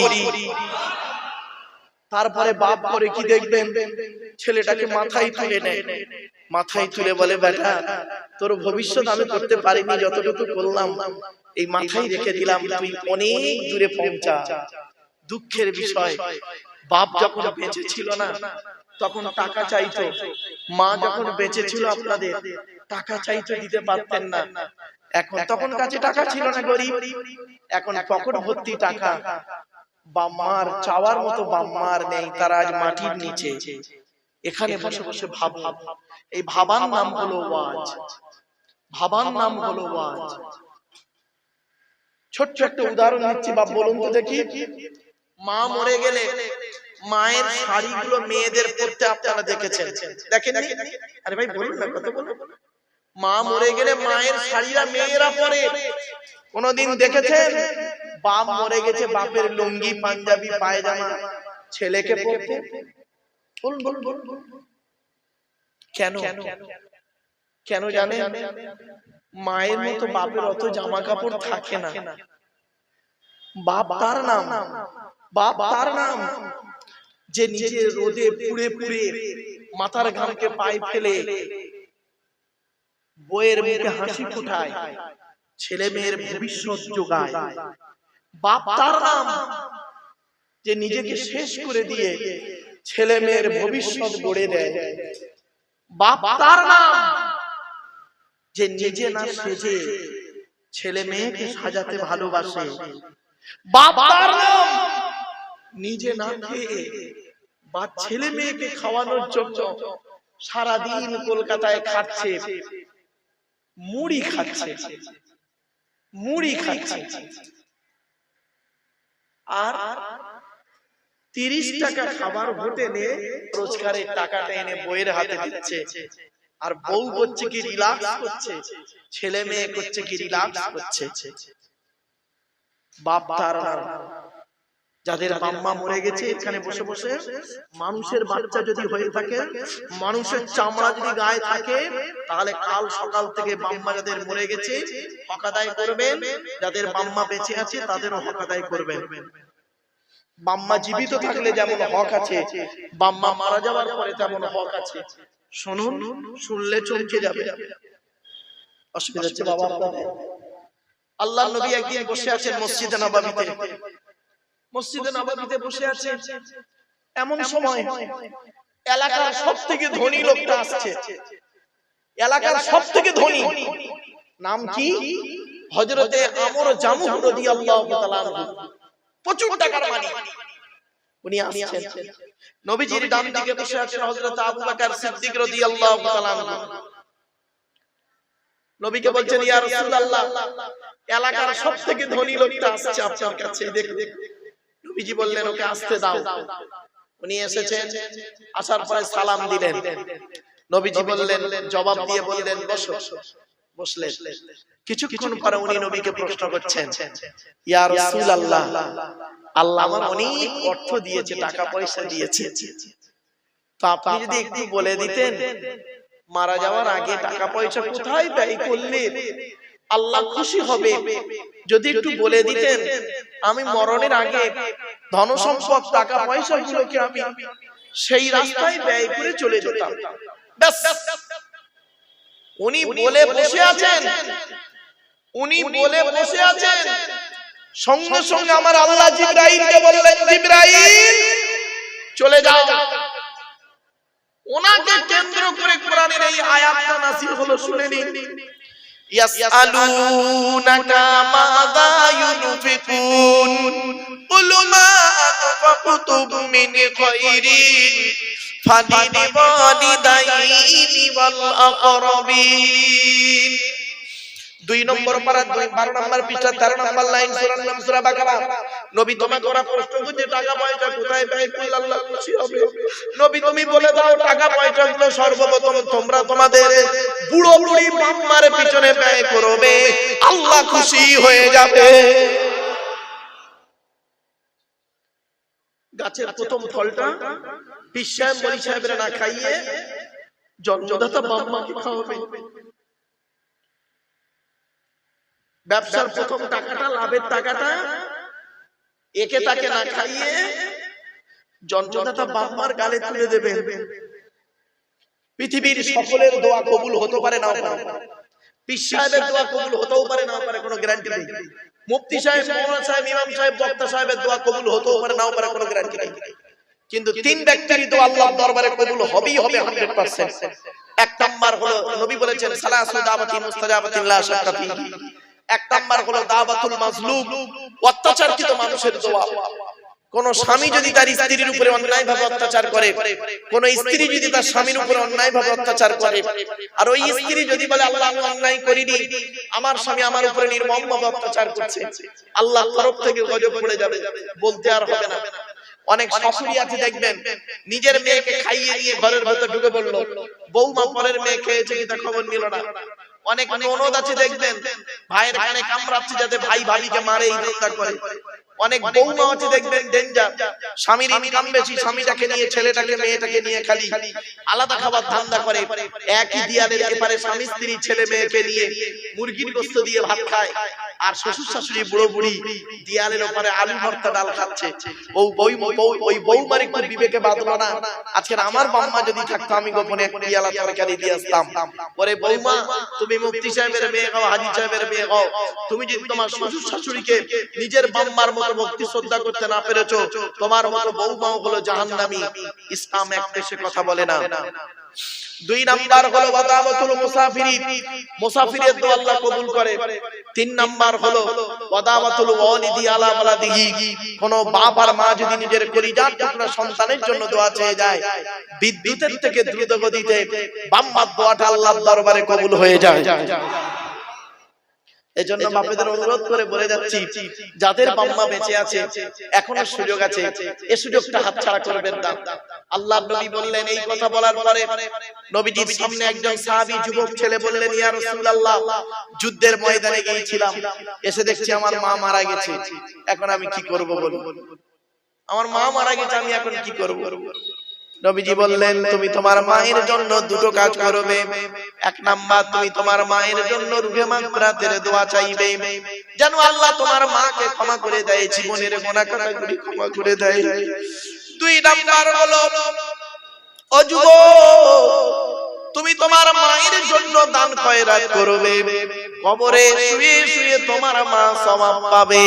তারপরে বাপ করে কি দেখবেন, ছেলেটাকে মাথায় তুলে নেয়, মাথায় তুলে বলে, বেটা তোর ভবিষ্যৎ আমি করতে পারিনি, যতটুকু করলাম এই মাথায় রেখে দিলাম, তুই অনেক দূরে পৌঁছা। দুঃখের বিষয়, বাপ যখন বেঁচে ছিল না তখন টাকা চাইতো, মা যখন বেঁচে ছিল আপনাদের টাকা চাইতো, দিতে পারতেন না। এখন তখন কাছে টাকা ছিল না, গরিব, এখন পকেট ভর্তি টাকা। বাম্মার চাওয়ার মতো বাম্মার নেই, তারা আজ মাটির নিচে এখানে বসে বসে ভাবো। এই ভাবার নাম হলো ওয়াজ, ভাবার নাম হলো ওয়াজ। ছোট্ট একটা উদাহরণ দিচ্ছি, বাপ বলুন তো দেখি, মা মরে গেলে মায়ের শাড়িগুলো মেয়েদের পরতে আপনারা দেখেছেন, দেখেননি? আরে ভাই বলুন না, কত বলুন। মা মরে গেলে মায়ের শাড়িরা মেয়েরা পরে, কোনদিন দেখেছেন? বাপ মরে গেছে, বাপের লুঙ্গি পাঞ্জাবি পায়জামা ছেলেকে পরতে? বলুন বলুন বলুন। কেন? কেন জানেন? মায়ের মতো বাপের অত জামা কাপড় থাকে না। বাপ তার নাম, বাপ তার নাম যে নিজে রোদে পুড়ে পুড়ে মাথার ঘামকে পায়ে ফেলে বইয়ের মুখে হাসি ফোটায়, ছেলে মেয়ের ভবিষ্যৎ যোগায়। বাপ তার নাম যে নিজেকে শেষ করে দিয়ে ছেলে মেয়ের ভবিষ্যৎ গড়ে দেয়। বাপ তার নাম যে নিজে না সেজে ছেলে মেয়েকে সাজাতে ভালোবাসে। বাপ তার নাম নিজে না খেয়ে বা ছেলে মেয়েকে খাওয়ানোর জন্য সারাদিন কলকাতায় খাচ্ছে, মুড়ি খাচ্ছে, মুড়ি খাচ্ছে, আর 30 টাকা খাবার হোটেলে রোজগারের টাকাটা এনে বইয়ের হাতে দিচ্ছে, আর বউ করছে কি রিল্যাক্স করছে, ছেলে মেয়ে করছে কি রিল্যাক্স করছে। বাপ তার নাম যাদের বাম্মা মরে গেছে এখানে বসে বসে, মানুষের বাচ্চা যদি হয়ে থাকে, মানুষের চামড়া যদি গায়ে থাকে, তাহলে কাল সকাল থেকে বাম্মা যাদের মরে গেছে হক আদায় করবেন, যাদের বাম্মা বেঁচে আছে তাদেরও হক আদায় করবেন। বাম্মা জীবিত থাকলে যেমন হক আছে, বাম্মা মারা যাওয়ার পরে তেমন হক আছে। শুনুন, শুনলে চমকে যাবে। অসুবিধা হচ্ছে বাবা আপনাদের? আল্লাহর নবী একদিন বসে আছেন মসজিদে নববীতে, মসজিদে নববীতে বসে আছে, এমন সময় এলাকার সবথেকে ধনী লোকটা আসছে। এলাকার সবথেকে ধনী, নাম কি? হযরতে আমর জামুহ রাদিয়াল্লাহু তাআলা আনহু, প্রচুর টাকার মালিক। উনি আসছেন, নবীজির ডান দিকে বসে আছেন হযরত আবু বকর সিদ্দিক রাদিয়াল্লাহু তাআলা আনহু। নবীকে বলছেন, ইয়া রাসূলুল্লাহ, এলাকার সবথেকে ধনী লোকটা আসছে আপনার কাছে, দেখুন। নবীজি বললেন, ওকে আসতে দাও। উনি এসেছেন, আসার পরে সালাম দিলেন। নবীজি বললেন, জবাব দিয়ে বললেন, বসো। বসলেন। কিছুক্ষণ পরে উনি নবীকে প্রশ্ন করছেন, ইয়া রাসূলুল্লাহ, আল্লাহ আমার অনেক অর্থ দিয়েছে, টাকা পয়সা দিয়েছে, তো আপনি যদি একটু বলে দিতেন মারা যাওয়ার আগে টাকা পয়সা কোথায় ব্যয় করলে আল্লাহ খুশি হবে, যদি একটু বলে দিতেন, আমি মরণের আগে ধন সম্পদ টাকা পয়সা গুলোকে আমি সেই রাস্তায় ব্যয় করে চলে যেতাম। ব্যাস উনি বলে বসে আছেন, উনি বলে বসে আছেন, সঙ্গে সঙ্গে আমার আল্লাহ জিবরাইলকে বললেন, জিবরাইল চলে যাও। ওনাকে কেন্দ্র করে কোরআনের এই আয়াতটা নাযিল হলো, শুনে নিন। ইয়াসআলুনাকা মাযা ইউনফিকুন কুল মা আনফাকতুম মিন খায়রিন ফালিল ওয়ালিদাইনি ওয়াল আকরাবিন। 2 নম্বর পারা 12 নম্বর পৃষ্ঠা 13 নম্বর লাইন, সূরার নাম সূরা বাকারা। নবী তোমাকে ওরা প্রশ্ন করছে টাকা পয়সা কোথায় ব্যয় করলে আল্লাহ খুশি হবে। নবী তুমি বলে দাও টাকা পয়সাগুলো সর্বপ্রথম তোমরা তোমাদের বুড়ো বুড়ি বাম্মার পিছনে ব্যয় করবে, আল্লাহ খুশি হয়ে যাবে। গাছের প্রথম ফলটা পীর সাহেব মনি সাহেবরা না খাইয়ে জন্মদাতা বাম্মাকে খাওয়াবে। ব্যবসার প্রথম টাকাটা, লাভের টাকাটা একে তাকে না খাইয়ে জন্মদাতা বাম্মার গালে তুলে দেবে। পৃথিবীর সকলের দোয়া কবুল হতে পারে না পারে, পীর সাহেবের দোয়া কবুল হতেও পারে না পারে, কোনো গ্যারান্টি নেই। মুফতি সাহেব, মাওলানা সাহেব, ইমাম সাহেব, বক্তা সাহেবের দোয়া কবুল হতেও পারে নাও পারে, কোনো গ্যারান্টি নেই। কিন্তু 3 ব্যক্তির দোয়া আল্লাহর দরবারে কবুল হবেই হবে 100%। 1 নাম্বার হলো নবী বলেছেন সালাসু দাওয়াতি মুস্তাজাবাতিন লা শাক্কা ফিহি। 1 নাম্বার হলো দাওয়াতুল মাজলুম, অত্যাচারকৃত মানুষের দোয়া। কোন স্বামী যদি তার স্ত্রীর উপরে অন্যায়ভাবে অত্যাচার করে, কোন স্ত্রী যদি তার স্বামীর উপরে অন্যায়ভাবে অত্যাচার করে, আর ওই স্ত্রী যদি বলে আল্লাহ আমি অন্যায় করিনি, আমার স্বামী আমার উপরে নির্মমভাবে অত্যাচার করছে, আল্লাহর তরফ থেকে গজব পড়ে যাবে, বলতে আর হবে না। অনেক শাশুড়ি আছে দেখবেন, নিজের মেয়েকে খাইয়ে নিয়ে ঘরের ভেতর ঢুকে পড়লো, বৌমা পরের মেয়ে খেয়েছে কিনা খবর নিল না। অনেক ননদ আছে দেখবেন, ভাইয়ের কানে কামড়াচ্ছে যাতে ভাই ভাবিকে মারে, এই চিন্তা করে। অনেক বৌমা আছে দেখবেন ডেঞ্জার, স্বামীর ইনকাম বেশি, স্বামীটাকে নিয়ে ছেলেটাকে মেয়েটাকে নিয়ে খালি আলাদা খাবার ধান্দা করে। একই দিয়ালের এপারে স্বামী স্ত্রী ছেলে মেয়েকে নিয়ে মুরগির গোশত দিয়ে ভাত খায়, আর শ্বশুর শাশুড়ি বুড়ো বুড়ি দিয়ালের ওপারে আলু ভর্তা ডাল খাচ্ছে। ওই বৌমার একটু বিবেকে বাঁধলো না, আজকে আমার বাম্মা যদি থাকতো আমি গোপনে এক পিয়ালা তরকারি দিয়ে আসতাম। ওরে বৌমা, তুমি মুফতি সাহেবের মেয়ে হও, হাজী সাহেবের মেয়ে হও, তুমি যদি তোমার শ্বশুর শাশুড়িকে নিজের বাম্মার মতো ভক্তি শ্রদ্ধা করতে না পেরেছো, তোমার মতো বৌমাও হলো জাহান্নামী। ইসলাম এক পেশে কথা বলে না। 2 নাম্বার হলো ওয়াদাওয়াতুল মুসাফিরিন, মুসাফিরের দোয়া আল্লাহ কবুল করে। 3 নাম্বার হলো ওয়াদাওয়াতুল ওয়ালিদি আলা ওয়ালাদিহি, কোন বাপ আর মা যদি নিজের কলিজার টুকরা সন্তানের জন্য দোয়া চেয়ে যায়, বিদ্যুতের থেকে দ্রুত গতিতে বাম্মার দোয়াটা আল্লাহর দরবারে কবুল হয়ে যায়। এজন্য বাপেদের অনুরোধ করে বলে যাচ্ছি, যাদের বাম্মা বেঁচে আছে এখনো সুযোগ আছে, এই সুযোগটা হাতছাড়া করবেন না। আল্লাহর নবী বললেন, এই কথা বলার পরে নবীজির সামনে একজন সাহাবী যুবক ছেলে বললেন, ইয়া রাসূলুল্লাহ, যুদ্ধের ময়দানে গিয়েছিলাম, এসে দেখছি আমার মা মারা গেছে, এখন আমি কি করব বলুন? আমার মা মারা গেছে, আমি এখন কি করব? নবীজি বললেন, তুমি তোমার মায়ের জন্য 2টো কাজ করবে। 1 নাম্বার, তুমি তোমার মায়ের জন্য রুহে মাগফিরাতের দোয়া চাইবে, যেন আল্লাহ তোমার মাকে ক্ষমা করে দেয়, জীবনের গুনাহগুলি ক্ষমা করে দেয়। 2 নাম্বার হলো, ও যুবক, তুমি তোমার মায়ের জন্য দান খয়রাত করবে, কবরে শুয়ে শুয়ে তোমার মা সওয়াব পাবে।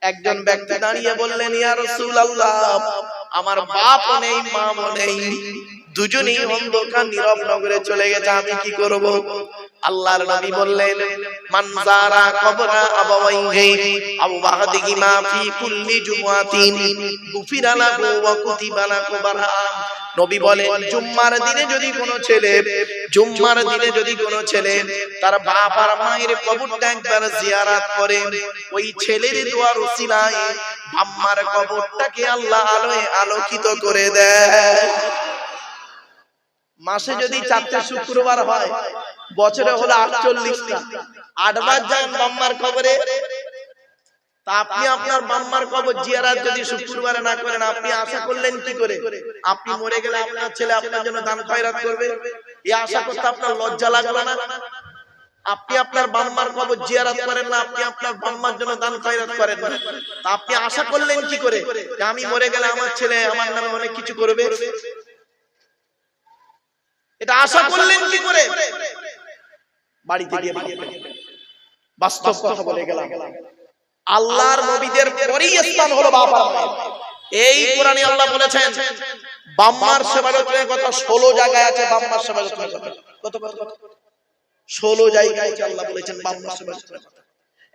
একজন ব্যক্তি দাঁড়িয়ে বললেন, ইয়া রাসূলুল্লাহ, আমার বাপও নেই মাও নেই, দুজনেই অন্ধকার নীরব নগরে চলে গেছে, আমি কি করব? আল্লাহর নবী বললেন, মান যারা কবরা আবাওয়াইহি আও বাহাদিহিমা ফি কুল্লি জুমআতিন গুফিরা লাহু ওয়া কুতিবা লাহু বারআম। নবী বলেন, জুম্মার দিনে যদি কোনো ছেলে তার বাপ আর মায়ের কবরটা একবার জিয়ারত করে, ওই ছেলের দোয়ার ওসিলায় আম্মার কবরটাকে আল্লাহ আলোয় আলোকিত করে দেয়। মাসে যদি 4টে শুক্রবার হয়, বছরে হলো 48টা, 8 বার যান বাম্মার কবরে। তা আপনি আপনার বাম্মার কবর জিয়ারত যদি শুক্রবারে না করেন, আপনি আশা করলেন কি করে? আপনি মরে গেলে আপনার ছেলে আপনার জন্য দান খয়রাত করবে, এই আশা করতে আপনার লজ্জা লাগলো না? আপনি আপনার বাম্মার কবর জিয়ারত করেন না, আপনি আপনার বাম্মার জন্য দান খয়রাত করেন না, তা আপনি আশা করলেন কি করে যে আমি মরে গেলে আমার ছেলে আমার নামে অনেক কিছু করবে? এটা আশা করলেন কি করে? বাড়িতে গিয়ে বাস্তব কথা বলে গেলাম। আল্লাহর নবীদের পরেই স্থান হলো বাপ আর মায়ের। এই কোরআনে আল্লাহ বলেছেন বাম্মার সেবা যত্নের কথা 16 জায়গায় আছে। বাম্মার সেবা যত্নের কথা কত 16 জায়গায় আল্লাহ বলেছেন বাম্মার সেবা যত্নের কথা।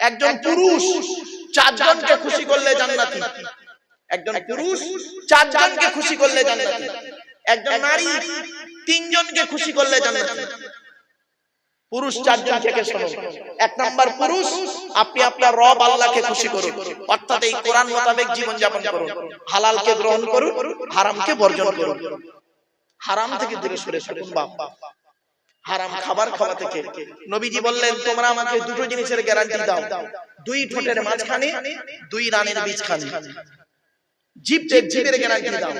একজন পুরুষ 4 জনকে খুশি করলে জান্নাতি। একজন পুরুষ 4 জনকে খুশি করলে জান্নাতি। একজন নারী 3 জনকে খুশি করলে জান্নাতি। পুরুষ 4 জন থেকে শুনুন। 1 নাম্বার পুরুষ, আপনি আপনার রব আল্লাহকে খুশি করুন, অর্থাৎ এই কোরআন মোতাবেক জীবন যাপন করুন। হালালকে গ্রহণ করুন, হারামকে বর্জন করুন। হারাম থেকে দূরে সরে থাকুন। বাপ হারাম খাবার খাওয়া থেকে নবীজি বললেন তোমরা আমাকে দুটো জিনিসের গ্যারান্টি দাও, 2 ঠোঁটের মাঝখানে 2 রানের বীজখানে। জিভের গ্যারান্টি দাও।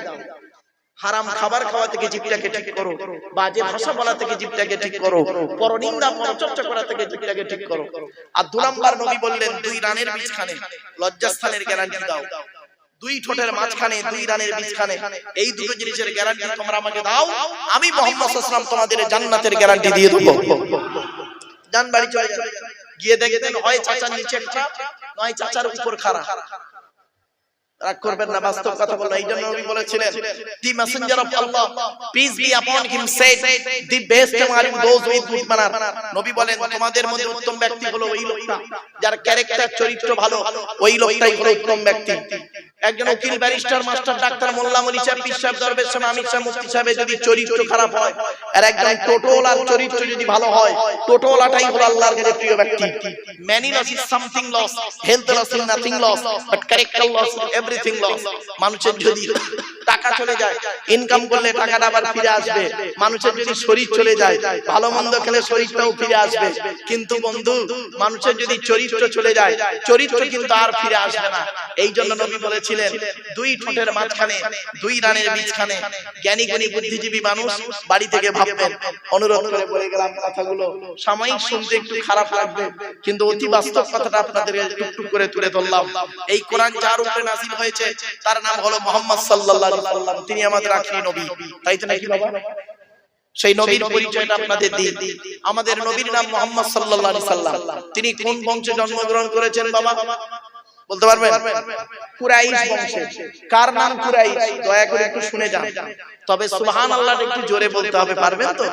হারাম খাবার খাওয়া থেকে জিভটাকে ঠিক করো, বাজে ভাষা বলা থেকে জিভটাকে ঠিক করো, পরনিন্দা পরচর্চা করা থেকে জিভটাকে ঠিক করো। আর 2 নাম্বার নবী বললেন 2 রানের বীজখানে লজ্জাস্থানের গ্যারান্টি দাও। 2 ঠোঁটের মাঝখানে 2 রানের বীজখানে, এই দুটো জিনিসের গ্যারান্টি তোমরা আমাকে দাও, আমি মুহাম্মদ সাল্লাল্লাহু আলাইহি ওয়াসাল্লাম তোমাদের জান্নাতের গ্যারান্টি দিয়ে দেব। জান বাড়ি চলে যান, গিয়ে দেখবেন হয় চাচার নিচে খারাপ, নয় চাচার উপর খারাপ। রাগ করবেন না, বাস্তব কথা বললাম। এই জন্য নবী বলেছিলেন the messenger of Allah peace be upon him said the best among those with good manner। নবী বলেন তোমাদের মধ্যে উত্তম ব্যক্তি হলো ওই লোকটা যার ক্যারেক্টার চরিত্র ভালো, ওই লোকটাই হলো উত্তম ব্যক্তি। একজন উকিল, ব্যারিস্টার, মাস্টার, ডাক্তার, মোল্লা, মৌলভী সাহেব, পীর সাহেব, দরবেশ সাহেব, আমির সাহেব, মুফতি সাহেব যদি চরিত্র খারাপ হয়, আর একজন টোটোওয়ালার চরিত্র যদি ভালো হয়, টোটোওয়ালাটাই হলো আল্লাহর কাছে প্রিয় ব্যক্তি। Many loss is something loss, health loss is nothing loss, but character loss is everything loss। মানুষের যদি টাকা চলে যায়, ইনকাম করলে টাকাটা আবার ফিরে আসবে। মানুষের যদি শরীর চলে যায়, ভালো মন্দ খেলে শরীরটাও ফিরে আসবে। কিন্তু বন্ধু, মানুষের যদি চরিত্র চলে যায়, চরিত্র কিন্তু আর ফিরে আসবে না। এই জন্য নবী বলেছিলেন 2 ঠোঁটের মাঝখানে 2 রানের বীজখানে। জ্ঞানী গুণী বুদ্ধিজীবী মানুষ বাড়ি থেকে ভাববেন। অনুরোধ করে বলে গেলাম কথাগুলো সাময়িক শুনতে একটু খারাপ লাগবে, কিন্তু অতি বাস্তব কথাটা আপনাদের টুকটুক করে তুলে ধরলাম। এই কোরআন যার উপরে নাযিল হয়েছে তার নাম হলো মুহাম্মদ সাল্লাল্লাহু আলাইহি ওয়াসাল্লাম। তিনি আমাদের আখেরি নবী, তাই তো নাকি বাবা? সেই নবীর পরিচয়টা আপনাদের দিই। আমাদের নবীর নাম মুহাম্মদ সাল্লাল্লাহু আলাইহি ওয়াসাল্লাম। তিনি কোন বংশে জন্মগ্রহণ করেছেন বাবা বলতে পারবেন? কুরাইশ বংশে। কার নাম কুরাইশ? দয়া করে একটু শুনে যান, তবে সুবহানাল্লাহ একটু জোরে বলতে হবে, পারবেন তো?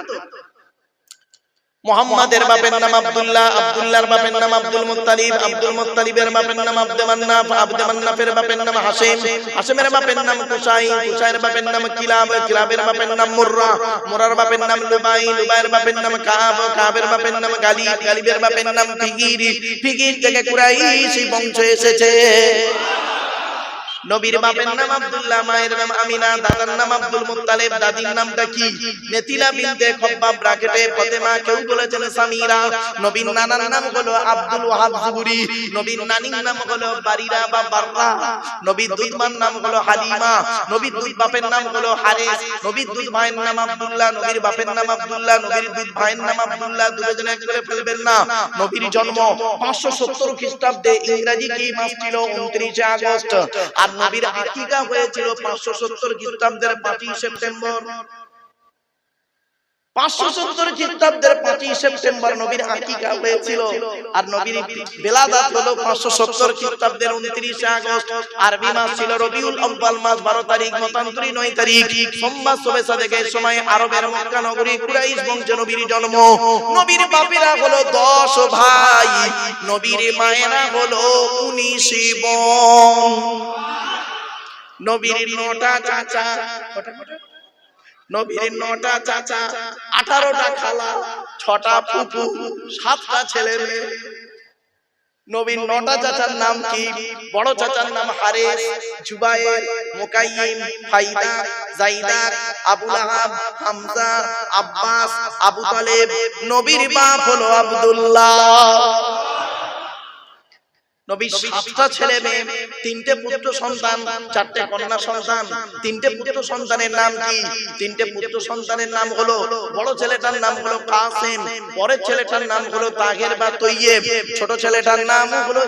মুহাম্মাদের বাপের নাম আব্দুল্লাহ, আব্দুল্লাহর বাপের নাম আব্দুল মুত্তালিব, আব্দুল মুত্তালিবের বাপের নাম আব্দে মান্নাফ, আব্দে মান্নাফের বাপের নাম হাশিম, হাশিমের বাপের নাম কুসাই, কুসাইয়ের বাপের নাম কিলাব, কিলাবের বাপের নাম মুররা, মুররার বাপের নাম লুবাই, লুবাইয়ের বাপের নাম কাব, কাবের বাপের নাম গালিব, গালিবের বাপের নাম ফিগির, ফিগির থেকে কুরাইশ বংশ এসেছে। নবীর বাপের নাম আব্দুল্লাহ, মায়ের নাম আমিনা, দাদার নাম আব্দুল মুত্তালিব, দাদির নামটা কি? নেতিলা বিনতে খব্বাব, ব্র্যাকেটে ফাতেমা, কেউ বলেছেন সামিরা। নবীর নানার নাম হলো আব্দুল ওয়াহাব জুবুরি, নবীর নানির নাম হলো বারিরা বা বাররা, নবীর দুধ মার নাম হলো হালিমা, নবীর দুধ বাপের নাম হলো হারিস, নবীর দুধ ভাইয়ের নাম আব্দুল্লাহ, নবীর বাপের নাম আব্দুল্লাহ, নবীর দুধ ভাইয়ের নাম আব্দুল্লাহ। দুজন এক করে ফেলবেন না। নবীর জন্ম 570 খ্রিস্টাব্দে, ইংরেজি কি মাস ছিল 29 আগস্ট, আর নবীর আকিকা হয়েছিল 570 খ্রিস্টাব্দের 25 সেপ্টেম্বর। 570 খ্রিস্টাব্দের 25 সেপ্টেম্বর নবীর আকিকা হয়েছিল, আর নবীর বেলাদাত হলো 570 খ্রিস্টাব্দের 29 আগস্ট। আরবি মাস ছিল রবিউল আউয়াল মাস, 12 তারিখ, মতান্তরে 9 তারিখ, সোমবার শবে সাদেকের সময় আরবের মক্কা নগরী কুরাইশ বংশে নবীর জন্ম। নবীর বাপেরা হলো 10 ভাই, নবীর মায়েরা হলো 19 বোন। নবীর 9টা চাচা, নবীর 9টা চাচা, 18টা খালা, 6টা ফুফু, 7টা ছেলে মেয়ে। নবীর 9টা চাচার নাম কি? বড় চাচার নাম হারিস, জুবায়ের, মুকাইয়িম, ফাইদা, জাইদা, আবু লাহাব, হামজা, আব্বাস, আবু তালেব। নবীর বাপ হলো আব্দুল্লাহ। নবীর 7টা ছেলে মেয়ে, 3টে পুত্র সন্তান, 4টে কন্যা সন্তান। 3টে পুত্র সন্তানের নাম কি? 3টে পুত্র সন্তানের নাম হলো, বড় ছেলেটার নাম হলো কাসেম, পরের ছেলেটার নাম হলো তাহের বা তৈয়েব, ছোট ছেলেটার নাম হলো